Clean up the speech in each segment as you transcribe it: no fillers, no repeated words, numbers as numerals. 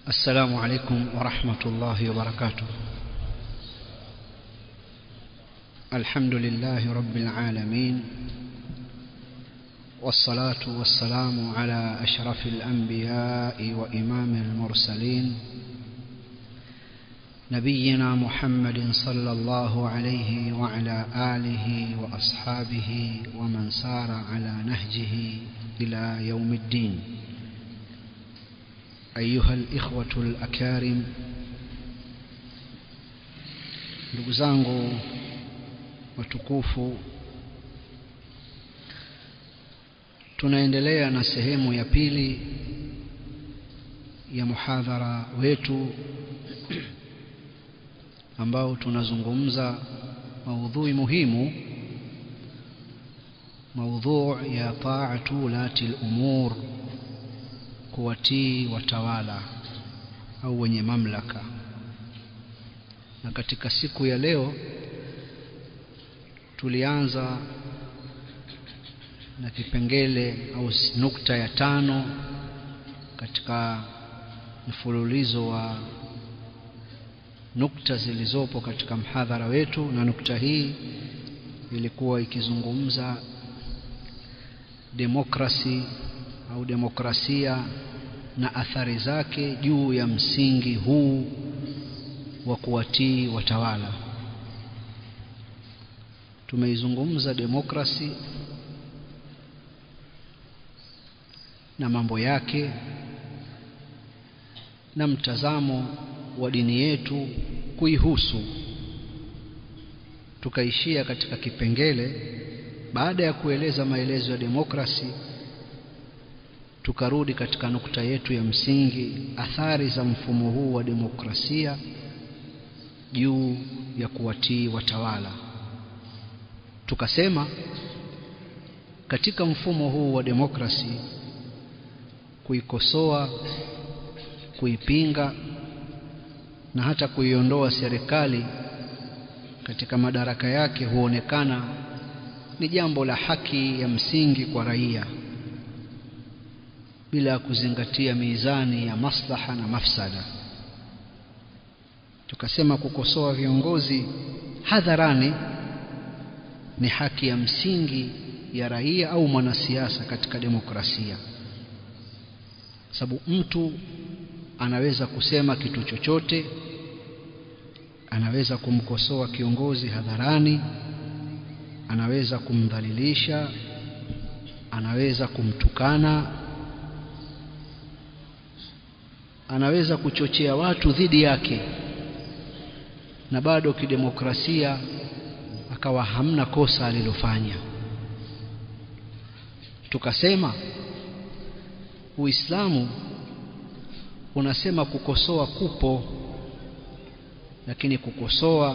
السلام عليكم ورحمة الله وبركاته. الحمد لله رب العالمين، والصلاة والسلام على أشرف الأنبياء وإمام المرسلين نبينا محمد صلى الله عليه وعلى آله وأصحابه ومن سار على نهجه إلى يوم الدين. أيها الإخوة الأكارم، ndugu zangu watukufu, tunaendelea na sehemu ya pili ya muhadhara wetu ambao tunazungumza maudhui muhimu, maudhui ya ta'atu ulati al-umur, kuwatii watawala au wenye mamlaka. Na katika siku ya leo tulianza na kipengele au nukta ya 5 katika mfululizo wa nukta zilizopo katika mhadhara wetu, na nukta hii ilikuwa ikizungumza demokrasi au demokrasia na athari zake juu ya msingi huu wa kuwatii watawala. Tumeizungumza demokrasi na mambo yake na mtazamo wa dini yetu kuihusu. Tukaishia katika kipengele, baada ya kueleza maelezo ya demokrasi, tukarudi katika nukta yetu ya msingi, athari za mfumo huu wa demokrasia juu ya kuwatii watawala. Tukasema katika mfumo huu wa demokrasi, kuikosoa, kuipinga na hata kuiondoa serikali katika madaraka yake huonekana ni jambo la haki ya msingi kwa raia, bila kuzingatia mizani ya maslaha na mafsada. Tukasema kukosoa viongozi hadharani ni haki ya msingi ya raia au mwanasiasa katika demokrasia, sababu mtu anaweza kusema kitu chochote, anaweza kumkosoa kiongozi hadharani, anaweza kumdhalilisha, anaweza kumtukana, anaweza kuchochea watu dhidi yake, na bado kidemokrasia akawa hamna kosa alilofanya. Tukasema Uislamu unasema kukosoa kupo, lakini kukosoa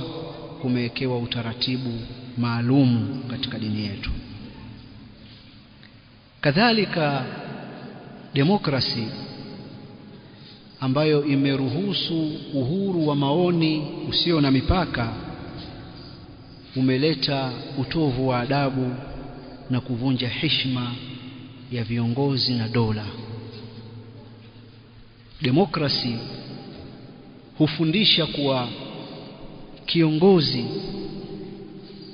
kumewekewa utaratibu maalum katika dini yetu. Kadhalika demokrasi ambayo imeruhusu uhuru wa maoni usio na mipaka umeleta utovu wa adabu na kuvunja heshima ya viongozi na dola. Demokrasi hufundisha kuwa kiongozi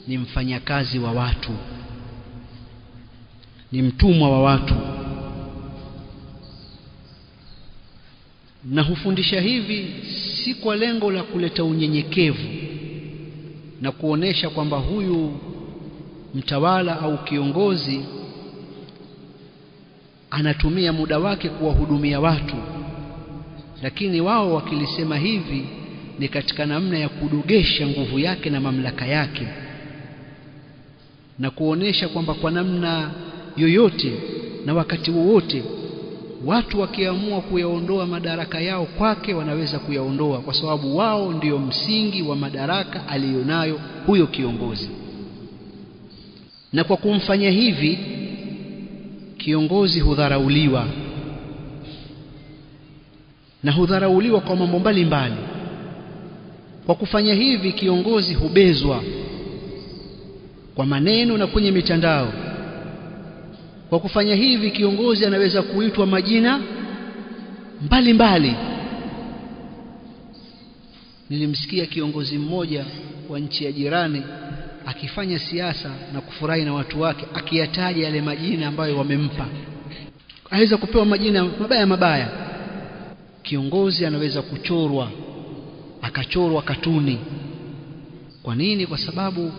ni mfanyakazi wa watu, ni mtumwa wa watu, na hufundisha hivi si kwa lengo la kuleta unyenyekevu na kuonesha kwamba huyu mtawala au kiongozi anatumia muda wake kuwahudumia watu, lakini wao wakilisema hivi ni katika namna ya kudogesha nguvu yake na mamlaka yake, na kuonesha kwamba kwa namna yoyote na wakati wowote watu wakiamua kuyaondoa madaraka yao kwake wanaweza kuyaondoa, kwa sababu wao ndio msingi wa madaraka aliyonayo huyo kiongozi. Na kwa kumfanya hivi kiongozi hudharauliwa, na hudharauliwa kwa mambo mbalimbali. Kwa kufanya hivi kiongozi hubezwa kwa maneno na kwenye mitandao. Kwa kufanya hivi kiongozi anaweza kuitwa majina mbalimbali Nilimsikia kiongozi mmoja wa nchi ya jirani akifanya siasa na kufurahi na watu wake, akiyataja yale majina ambayo wamempa. Aweza kupewa majina mabaya mabaya. Kiongozi anaweza kuchorwa, akachorwa katuni. Kwa nini? Kwa sababu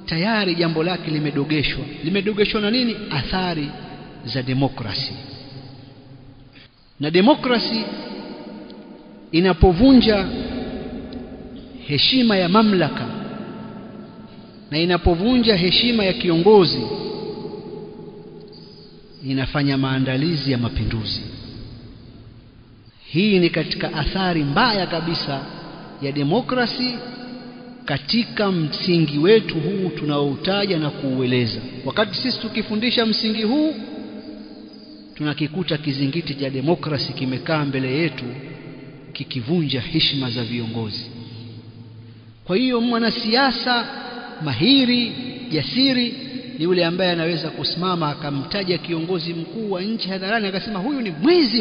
tayari jambo lake limedogeshwa. Limedogeshwa na nini? Athari za demokrasi. Na demokrasi inapovunja heshima ya mamlaka na inapovunja heshima ya kiongozi, inafanya maandalizi ya mapinduzi. Hii ni katika athari mbaya kabisa ya demokrasi katika msingi wetu huu tunaoutaja na kuueleza. Wakati sisi tukifundisha msingi huu, tunakikuta kizingiti cha demokrasi kimekaa mbele yetu kikivunja heshima za viongozi. Kwa hiyo mwanasiasa mahiri, jasiri ni yule ambaye anaweza kusimama akamtaja kiongozi mkuu wa nchi hadharani akasema huyu ni mwizi,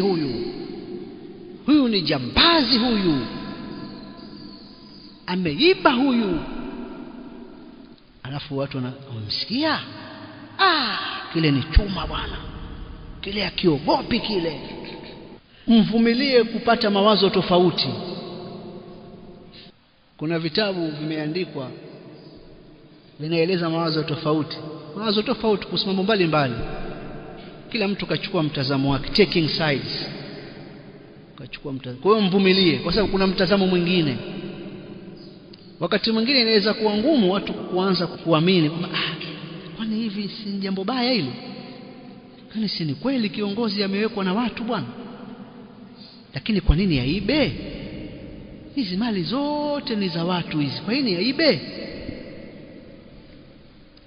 huyu ni jambazi, huyu ameiba, huyu. Alafu watu wanamsikia, kile ni chuma bwana, kile akiogopi kile. Mvumilie kupata mawazo tofauti. Kuna vitabu vimeandikwa vinaeleza mawazo tofauti kusimama mbali. Kila mtu kachukua mtazamo wake, taking sides. Kachukua mtazamo. Kwa hiyo mvumilie, kwa sababu kuna mtazamo mwingine. Wakati mwingine inaweza kuwa ngumu watu kuanza kuamini kwamba kwani hivi si jambo baya hili? Kwani si ni kweli kiongozi amewekwa na watu bwana? Lakini kwa nini aibe? Hizi mali zote ni za watu hizi, kwa nini aibe?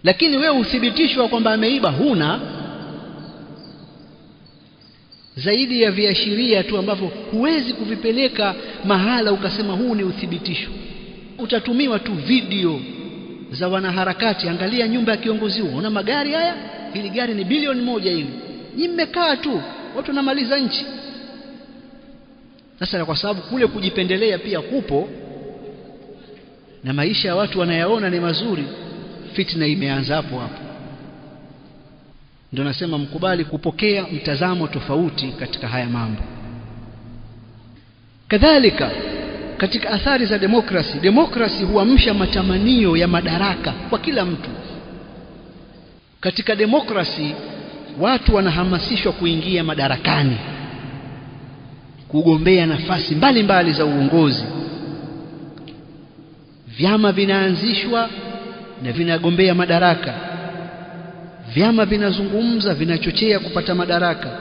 Lakini wewe uthibitishwa kwamba ameiba huna, zaidi ya viashiria tu ambavyo huwezi kuvipeleka mahala ukasema huu ni uthibitisho. Utatumiwa tu video za wanaharakati, angalia nyumba ya kiongozi huo, una magari haya, hili gari ni bilioni 1 hili. Nyinyi mmekaa tu, watu wanamaliza nchi. Sasa kwa sababu kule kujipendelea pia kupo na maisha ya watu wanayaona ni mazuri, fitna imeanza hapo. Ndio nasema mkubali kupokea mtazamo tofauti katika haya mambo. Kadhalika katika athari za demokrasi huamsha matamanio ya madaraka kwa kila mtu. Katika demokrasi watu wanahamasishwa kuingia madarakani, kugombea nafasi mbalimbali za uongozi. Vyama vinaanzishwa na vinagombea madaraka. Vyama vinazungumza, vinachochea kupata madaraka.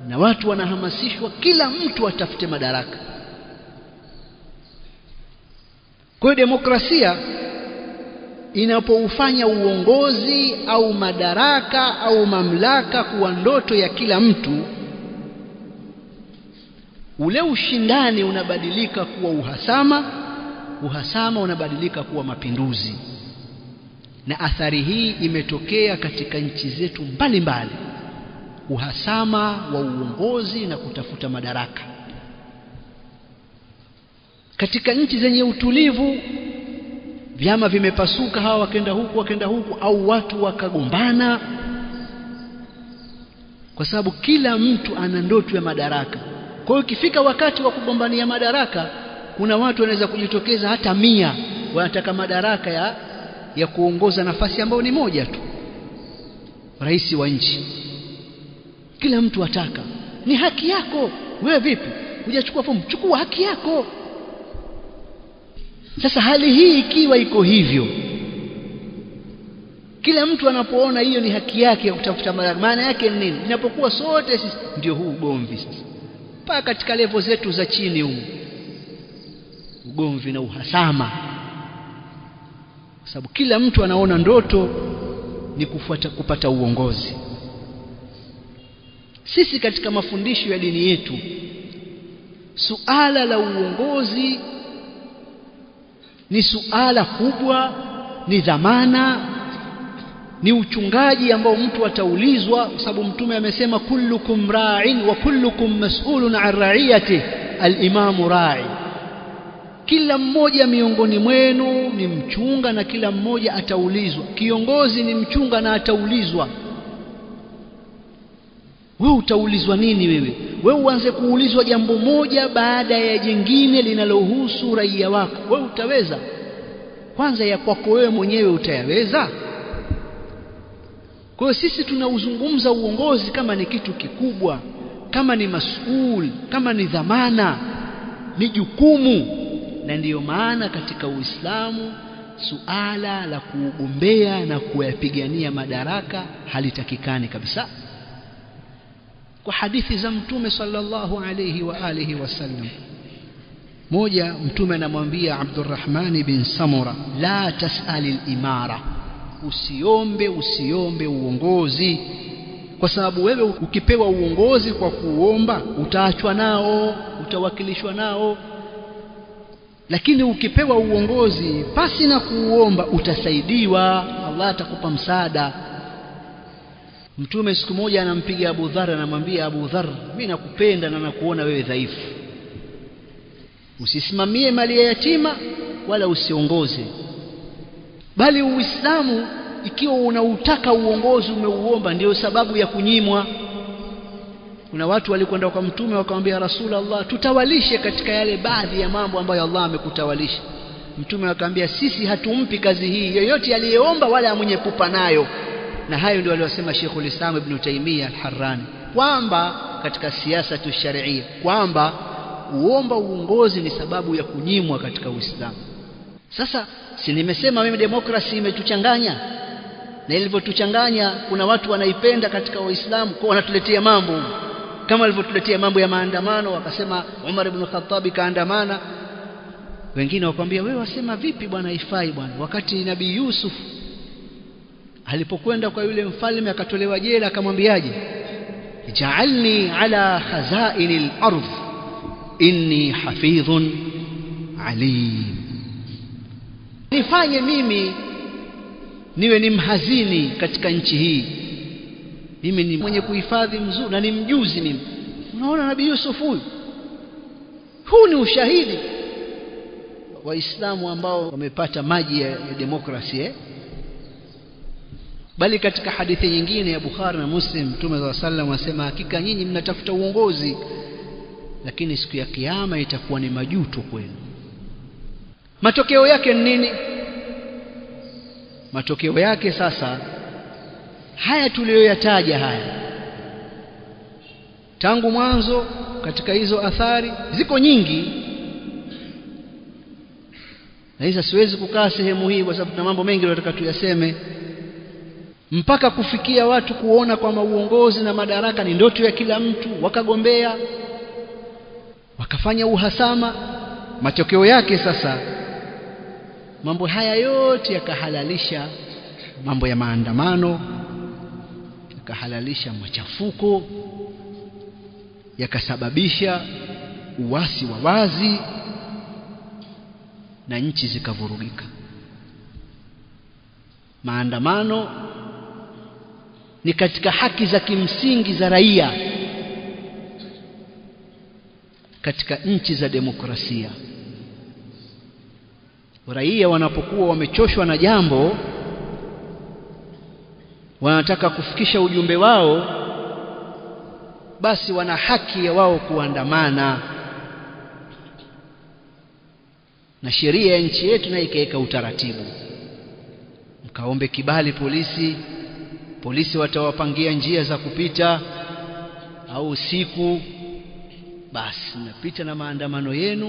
Na watu wanahamasishwa kila mtu atafute madaraka. Kwa hiyo demokrasia inapoufanya uongozi au madaraka au mamlaka kuwa ndoto ya kila mtu, ule ushindani unabadilika kuwa uhasama unabadilika kuwa mapinduzi. Na athari hii imetokea katika nchi zetu mbalimbali, uhasama wa uongozi na kutafuta madaraka. Katika nchi zenye utulivu, vyama vimepasuka, hawa wakenda huku au watu wakagombana, kwa sababu kila mtu ana ndoto ya madaraka. Kwa hiyo ikifika wakati wa kugombania madaraka, kuna watu wanaweza kujitokeza hata 100 wanataka madaraka ya kuongoza nafasi ambayo ni moja tu, rais wa nchi. Kila mtu ataka, ni haki yako. Wewe vipi? Hujachukua fomu? Chukua haki yako. Sasa hali hii ikiwa iko hivyo, kila mtu anapoona hiyo ni haki yake ya kutafuta madaraka, maana yake ni nini? Inapokuwa sote sisi, ndio huu ugomvi sasa. Mpaka katika level zetu za chini huu ugomvi na uhasama, kwa sababu kila mtu anaona ndoto ni kupata uongozi. Sisi katika mafundisho ya dini yetu, suala la uongozi ni suala kubwa, ni dhamana, ni uchungaji ambao mtu ataulizwa, kwa sababu Mtume amesema kullukum ra'in wa kullukum mas'ulun 'an ra'iyatihi, al-imamu ra'i. Kila mmoja miongoni mwenu ni mchunga na kila mmoja ataulizwa. Kiongozi ni mchunga na ataulizwa. Wewe utaulizwa nini wewe? Wewe uanze kuulizwa jambo moja baada ya jingine linalohusu raia wako. Wewe utaweza? Kwanza ya kwako wewe mwenyewe utayaweza? Kwa hiyo sisi tunauzungumza uongozi kama ni kitu kikubwa, kama ni masuul, kama ni dhamana, ni jukumu. Na ndiyo maana katika Uislamu suala la kugombea na kuyapigania madaraka halitakikani kabisa. Kwa hadithi za Mtume sallallahu alayhi wa alihi wasallam, moja Mtume anamwambia Abdurrahman bin Samura, la tas'alil imara, usiombe uongozi, kwa sababu wewe ukipewa uongozi kwa kuomba utaachwa nao, utawakilishwa nao. Lakini ukipewa uongozi pasi na kuomba utasaidiwa, Allah atakupa msaada. Mtume siku moja anampiga Abu Dharr, anamwambia Abu Dharr, mimi nakupenda na nakuona wewe dhaifu, usisimamie mali ya yatima wala usiongoze. Bali Uislamu ikiwa unautaka uongozi umeuomba ndio sababu ya kunyimwa. Kuna watu walikwenda kwa Mtume wakamwambia Rasulullah, tutawalishe katika yale baadhi ya mambo ambayo Allah amekutawalisha. Mtume akamwambia, sisi hatumpi kazi hii yoyote aliyeomba wala mwenye pupa nayo. Na hayo ndio aliyosema Sheikhul Islam Ibn Taymiyyah Al-Harrani, kwamba katika siasa tu sharia kwamba uomba uongozi ni sababu ya kunyimwa katika Uislamu. Sasa si nimesema mimi demokrasi imetuchanganya, na ilivyotuchanganya kuna watu wanaipenda katika Uislamu kwa wanatuletea mambo kama walivyotuletea mambo ya maandamano, wakasema Umar ibn Khattab kaandamana. Wengine wakamwambia, wewe wasema vipi bwana, haifai bwana, wakati Nabii Yusuf alipokwenda kwa yule mfalme akatolewa jela, akamwambiaje? Ja'alni ala khazainil ardh inni hafidhun alim, nifanye mimi niwe ni mhazini katika nchi hii, mimi ni mwenye kuhifadhi mzuri na ni mjuzi mimi. Unaona Nabii Yusuf huu ni ushahidi. Waislamu ambao wamepata maji ya demokrasi Bali katika hadithi nyingine ya Bukhari na Muslim, Mtume sallallahu alayhi wasallam asema, hakika nyinyi mnatafuta uongozi, lakini siku ya kiyama itakuwa ni majuto kwenu. Matokeo yake ni nini? Matokeo yake sasa haya tuliyoyataja haya tangu mwanzo, katika hizo athari ziko nyingi, na hizo siwezi kukaa sehemu hii kwa sababu tuna mambo mengi tunataka tuyaseme, mpaka kufikia watu kuona kwamba uongozi na madaraka ni ndoto ya kila mtu, wakagombea, wakafanya uhasama. Matokeo yake sasa mambo haya yote yakahalalisha mambo ya maandamano, yakahalalisha machafuko, yakasababisha uasi wa wazi na nchi zikavurugika. Maandamano ni katika haki za kimsingi za raia katika nchi za demokrasia. Raia wanapokuwa wamechoshwa na jambo, wanataka kufikisha ujumbe wao, basi wana haki ya wao kuandamana. Na sheria ya nchi yetu na ikaweka utaratibu, mkaombe kibali polisi watawapangia njia za kupita, au usiku basi mnapita na maandamano yenu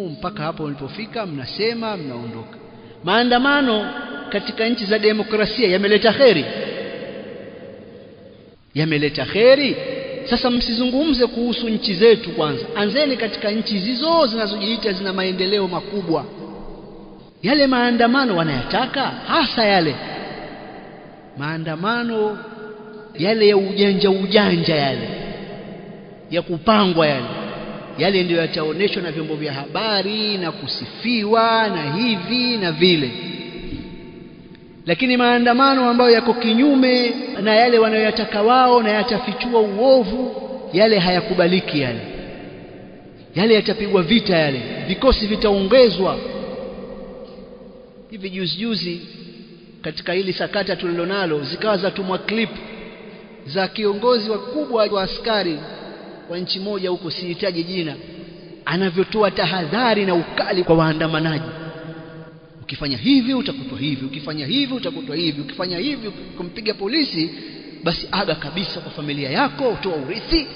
mpaka hapo mlipofika, mnasema, mnaondoka. Maandamano katika nchi za demokrasia yameleta kheri, yameleta kheri. Sasa msizungumze kuhusu nchi zetu kwanza, anzeni katika nchi hizo zinazojiita zina maendeleo makubwa. Yale maandamano wanayataka hasa yale maandamano yale ya ujanja yale ya kupangwa yale ndio yataoneshwa na vyombo vya habari na kusifiwa na hivi na vile. Lakini maandamano ambayo yako kinyume na yale wanayoyataka wao na yatafichua uovu, yale hayakubaliki. yale yatapigwa vita, yale vikosi vitaongezwa. Hivi juzi katika hili sakata tulilonalo zikawa zatumwa clip za kiongozi wakubwa wa askari wa nchi moja huko, sihitaji jina, anavyotoa tahadhari na ukali kwa waandamanaji. Ukifanya hivi utakutwa hivi, ukifanya hivi utakutwa hivi, ukifanya hivi kumpiga polisi basi aga kabisa kwa familia yako, utoa urithi.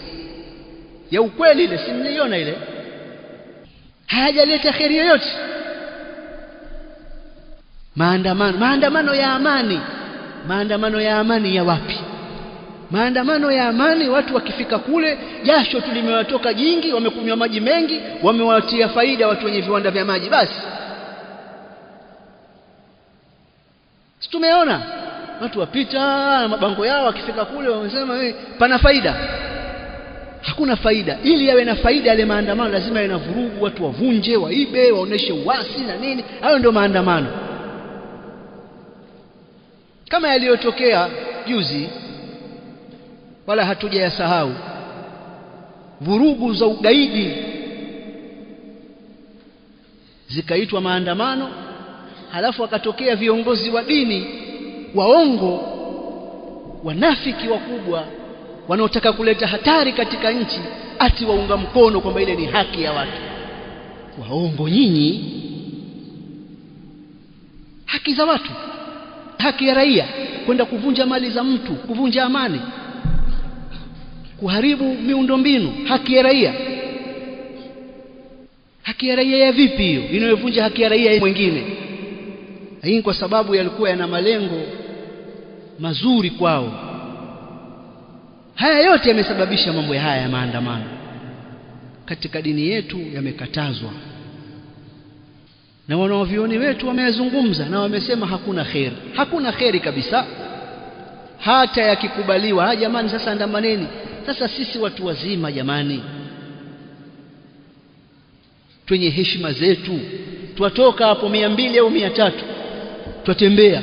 Ya ukweli ile, si mliona ile? Hajaleta kheri yoyote. Maandamano ya amani. Maandamano ya amani ya wapi? Maandamano ya amani watu wakifika kule, jasho tulimewatoka jingi, wamekunywa maji mengi, wamewatia faida watu wenye viwanda vya maji. Basi tumeona watu wapita na mabango yao, wakifika kule wamesema pana faida. Hakuna faida. Ili yawe na faida yale maandamano lazima yawe na vurugu, watu wavunje, waibe, waoneshe uasi na nini. Hayo ndio maandamano. Kama yaliyotokea juzi, wala hatujayasahau, vurugu za ugaidi zikaitwa maandamano, halafu wakatokea viongozi wa dini waongo, wanafiki wakubwa, wanaotaka kuleta hatari katika nchi, ati waunga mkono kwamba ile ni haki ya watu. Waongo nyinyi! Haki za watu, haki ya raia, kwenda kuvunja mali za mtu, kuvunja amani, kuharibu miundombinu. Haki ya raia. Haki ya raia ya vipi hiyo inayovunja haki ya raia mwingine? Hii kwa sababu yalikuwa yana malengo mazuri kwao. Haya yote yamesababisha mambo haya ya maandamano. Katika dini yetu yamekatazwa, na wanaovioni wetu wameyazungumza na wamesema hakuna kheri. Hakuna kheri kabisa, hata yakikubaliwa. Jamani, sasa andamaneni. Sasa sisi watu wazima jamani, twenye heshima zetu, twatoka hapo 200 au 300, twatembea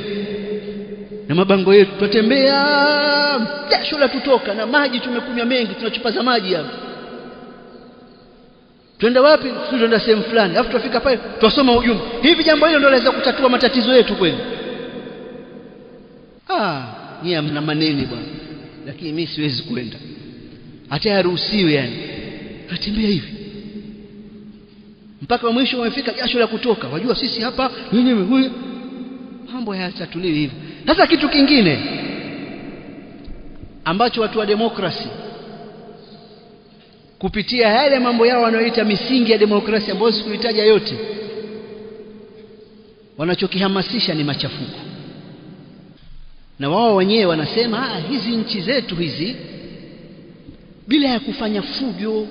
na mabango yetu, twatembea, jasho la tutoka, na maji tumekunywa mengi, tunachupa za maji hapo. Twenda wapi? Twenda sehemu fulani, alafu tufika pale twasoma ujumbe. Hivi jambo hilo ndio laweza kutatua matatizo yetu kweli? Nyie mna maneno bwana, lakini mimi siwezi kwenda. Hata yaruhusiwe yani. Natembea hivi mpaka mwisho umefika, jasho la kutoka. Wajua sisi hapa nini, mambo hayatatuliwi hivi. Sasa kitu kingine ambacho watu wa demokrasi kupitia yale mambo yao wanaoita misingi ya demokrasia, ambayo sikuitaja yote, wanachokihamasisha ni machafuko. Na wao wenyewe wanasema hizi nchi zetu hizi, bila ya kufanya fujo,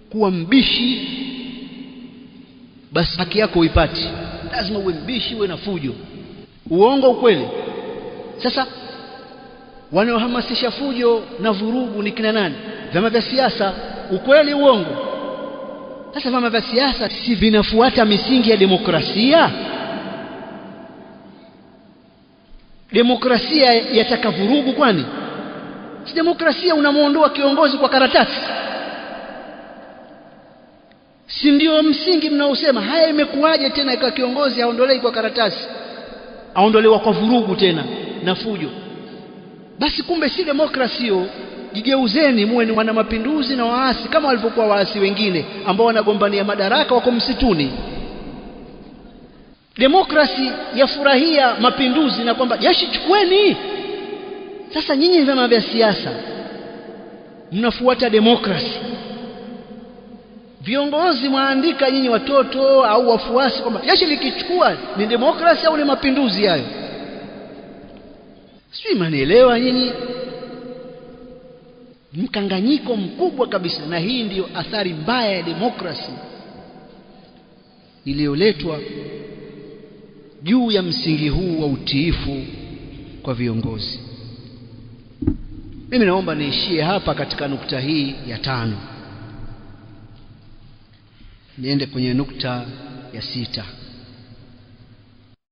kuwa mbishi, basi haki yako uipati. Lazima uwe mbishi, uwe na fujo. Uongo ukweli? Sasa wanaohamasisha fujo na vurugu ni kina nani? Vyama vya siasa. Ukweli uongo? Sasa vyama vya siasa si vinafuata misingi ya demokrasia? Demokrasia yataka vurugu kwani? Si demokrasia unamuondoa kiongozi kwa karatasi? Si ndio msingi mnaosema? Haya, imekuwaje tena ikawa kiongozi aondolewi kwa karatasi, aondolewa kwa vurugu tena na fujo? Basi kumbe si demokrasia. Jigeuzeni muwe ni wana mapinduzi na waasi kama walivyokuwa waasi wengine ambao wanagombania madaraka wako msituni. Demokrasi yafurahia mapinduzi na kwamba jeshi chukueni. Sasa nyinyi vyama vya siasa mnafuata demokrasi. Viongozi mwaandika nyinyi watoto au wafuasi kwamba jeshi likichukua ni demokrasi au ni mapinduzi hayo? Sio, mnaelewa nyinyi? Mkanganyiko mkubwa kabisa. Na hii ndiyo athari mbaya ya demokrasi iliyoletwa juu ya msingi huu wa utiifu kwa viongozi. Mimi naomba niishie hapa katika nukta hii ya 5, niende kwenye nukta ya 6.